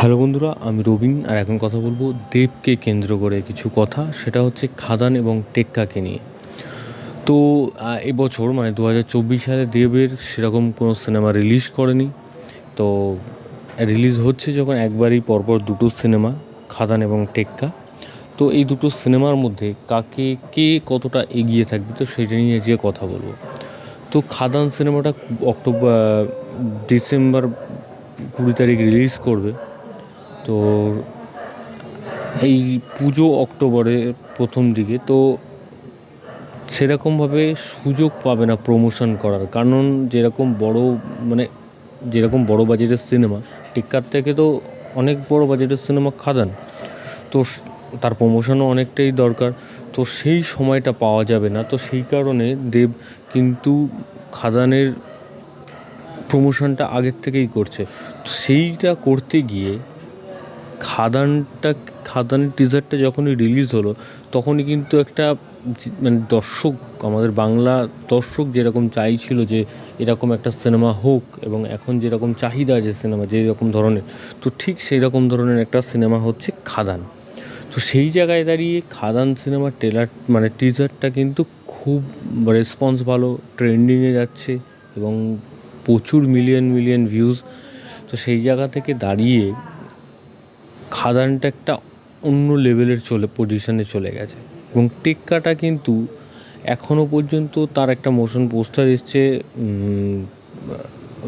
Hello বন্ধুরা, আমি রবিন। আর এখন কথা বলবো দেবকে কেন্দ্র করে কিছু কথা, সেটা হচ্ছে খাদান এবং টেক্কাকে নিয়ে। তো এবছর মানে 2024 সালে দেবের সেরকম কোনো সিনেমা রিলিজ করেনি। তো রিলিজ হচ্ছে যখন একবারই পরপর দুটো সিনেমা, খাদান এবং টেক্কা। তো এই দুটো সিনেমার মধ্যে কে কতটা এগিয়ে থাকবে, তো সেটা নিয়ে আজকে কথা বলবো। তো খাদান সিনেমাটা ডিসেম্বর 20 তারিখ রিলিজ করবে। তো এই পুজো অক্টোবরের প্রথম দিকে। তো সেরকমভাবে সুযোগ পাবে না প্রমোশন করার, কারণ যেরকম বড় বাজেটের সিনেমা টিক্কার থেকে তো অনেক বড় বাজেটের সিনেমা খাদান। তো তার প্রমোশনও অনেকটাই দরকার। তো সেই সময়টা পাওয়া যাবে না। তো সেই কারণে দেব কিন্তু খাদানের প্রমোশনটা আগের থেকেই করছে। সেইটা করতে গিয়ে খাদানের টিজারটা যখনই রিলিজ হলো, তখনই কিন্তু একটা আমাদের বাংলা দর্শক যেরকম চাইছিল যে এরকম একটা সিনেমা হোক, এবং এখন যেরকম চাহিদা যে সিনেমা যেরকম ধরনের, তো ঠিক সেই রকম ধরনের একটা সিনেমা হচ্ছে খাদান। তো সেই জায়গায় দাঁড়িয়ে খাদান সিনেমার টিজারটা কিন্তু খুব রেসপন্স ভালো, ট্রেন্ডিংয়ে যাচ্ছে এবং প্রচুর মিলিয়ন ভিউজ। তো সেই জায়গা থেকে দাঁড়িয়ে খাদানটা একটা অন্য লেভেলের পজিশনে চলে গেছে। এবং টেক্কাটা কিন্তু এখনও পর্যন্ত তার একটা মোশন পোস্টার এসছে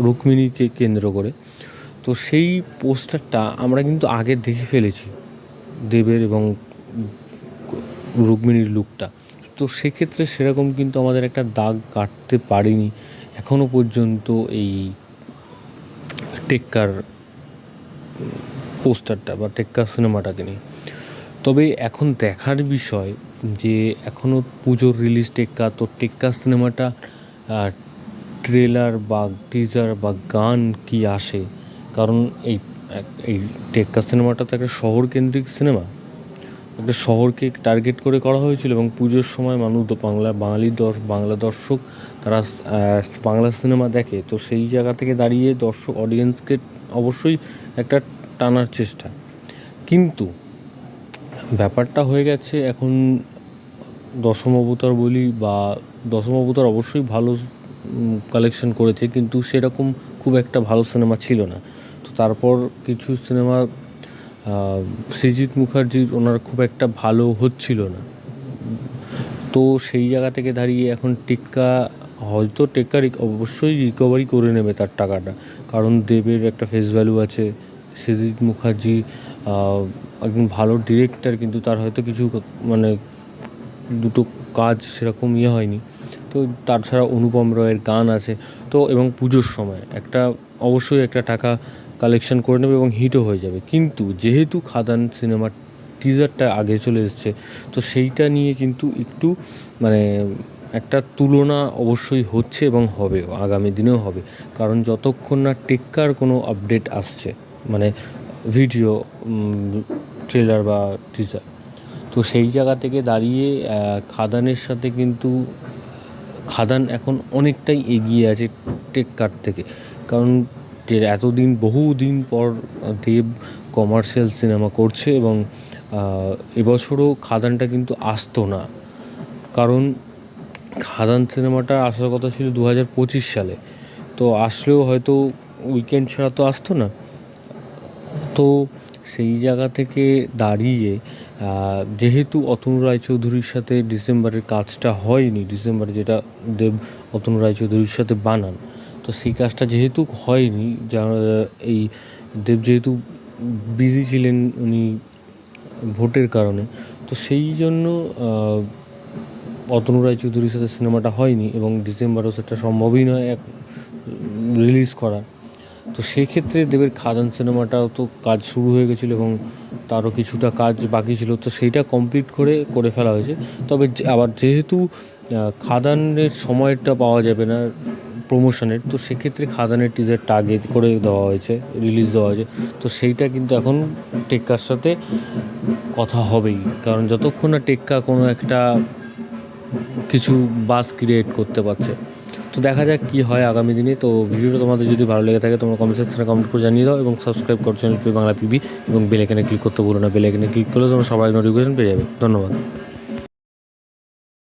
রুক্মিণীকে কেন্দ্র করে। তো সেই পোস্টারটা আমরা কিন্তু আগে দেখে ফেলেছি, দেবের এবং রুক্মিণীর লুকটা। তো সেক্ষেত্রে সেরকম কিন্তু আমাদের একটা দাগ কাটতে পারিনি এখনও পর্যন্ত এই টেক্কার পোস্টারটা বা টেক্কা সিনেমাটাকে নিয়ে। তবে এখন দেখার বিষয় যে এখনও পুজোর রিলিজ টেক্কা, তো টেক্কা সিনেমাটা ট্রেলার বা টিজার বা গান কি আসে। কারণ এই টেক্কা সিনেমাটা তো একটা শহরকেন্দ্রিক সিনেমা, একটা শহরকে টার্গেট করে করা হয়েছিল। এবং পুজোর সময় মানুষ বাংলা দর্শক তারা বাংলা সিনেমা দেখে। তো সেই জায়গা থেকে দাঁড়িয়ে অডিয়েন্সকে অবশ্যই একটা টানার চেষ্টা। কিন্তু ব্যাপারটা হয়ে গেছে এখন দশম অবতার বলি, বা দশম অবতার অবশ্যই ভালো কালেকশন করেছে, কিন্তু সেরকম খুব একটা ভালো সিনেমা ছিল না। তো তারপর কিছু সিনেমা সৃজিত মুখার্জির ওনার খুব একটা ভালো হচ্ছিল না। তো সেই জায়গা থেকে দাঁড়িয়ে এখন টেক্কা অবশ্যই রিকভারি করে নেবে তার টাকাটা, কারণ দেবের একটা ফেস ভ্যালু আছে। সৃজিত মুখার্জি একজন ভালো ডিরেক্টর, কিন্তু তার হয়তো কিছু দুটো কাজ সেরকম হয়নি। তো তাছাড়া অনুপম রয়ের গান আছে। তো এবং পুজোর সময় অবশ্যই একটা টাকা কালেকশন করে নেবে এবং হিটও হয়ে যাবে। কিন্তু যেহেতু খাদান সিনেমার টিজারটা আগে চলে এসছে, তো সেইটা নিয়ে কিন্তু একটু একটা তুলনা অবশ্যই হচ্ছে এবং হবে, আগামী দিনেও হবে। কারণ যতক্ষণ না টেক্কার কোনো আপডেট আসছে, ভিডিও, ট্রেলার বা টিজার, তো সেই জায়গা থেকে দাঁড়িয়ে খাদানের সাথে কিন্তু খাদান এখন অনেকটাই এগিয়ে আছে টেক্কার থেকে। কারণ বহুদিন পর দেব কমার্শিয়াল সিনেমা করছে, এবং এবছরও খাদানটা কিন্তু আসতো না। কারণ খাদান সিনেমাটা আসার কথা ছিল 2025 সালে, তো আসলেও হয়তো উইকেন্ড ছাড়া তো আসতো না। তো সেই জায়গা থেকে দাঁড়িয়ে যেহেতু অতনু রায়চৌধুরীর সাথে ডিসেম্বরের কাজটা হয়নি, ডিসেম্বরে যেটা দেব অতনু রায়চৌধুরীর সাথে বানান, তো সেই কাজটা যেহেতু হয়নি, এই দেব যেহেতু বিজি ছিলেন উনি ভোটের কারণে, তো সেই জন্য অতনু রায়চৌধুরীর সাথে সিনেমাটা হয়নি, এবং ডিসেম্বরেও সেটা সম্ভবই নয় রিলিজ করা। তো সেক্ষেত্রে দেবের খাদান সিনেমাটাও তো কাজ শুরু হয়ে গেছিলো, এবং তারও কিছুটা কাজ বাকি ছিল, তো সেইটা কমপ্লিট করে ফেলা হয়েছে। তবে আবার যেহেতু খাদানের সময়টা পাওয়া যাবে না প্রমোশনের, তো সেক্ষেত্রে খাদানের টিজারটা আগে করে রিলিজ দেওয়া হয়েছে। তো সেইটা কিন্তু এখন টেক্কার সাথে কথা হবেই, কারণ যতক্ষণ না টেক্কা কোনো একটা কিছু বাস ক্রিয়েট করতে পারছে, তো দেখা যাক কী হয় আগামী দিনে। তো ভিডিওটা তোমাদের যদি ভালো লেগে থাকে তোমরা কমেন্ট সেকশনে কমেন্ট করে জানিয়ে দাও এবং সাবস্ক্রাইব করো চ্যানেল বাংলা পিবি এবং বেল আইকনে ক্লিক করতে ভুলো না। বেল আইকনে ক্লিক করলে তোমরা সবাই নোটিফিকেশন পেয়ে যাবে। ধন্যবাদ।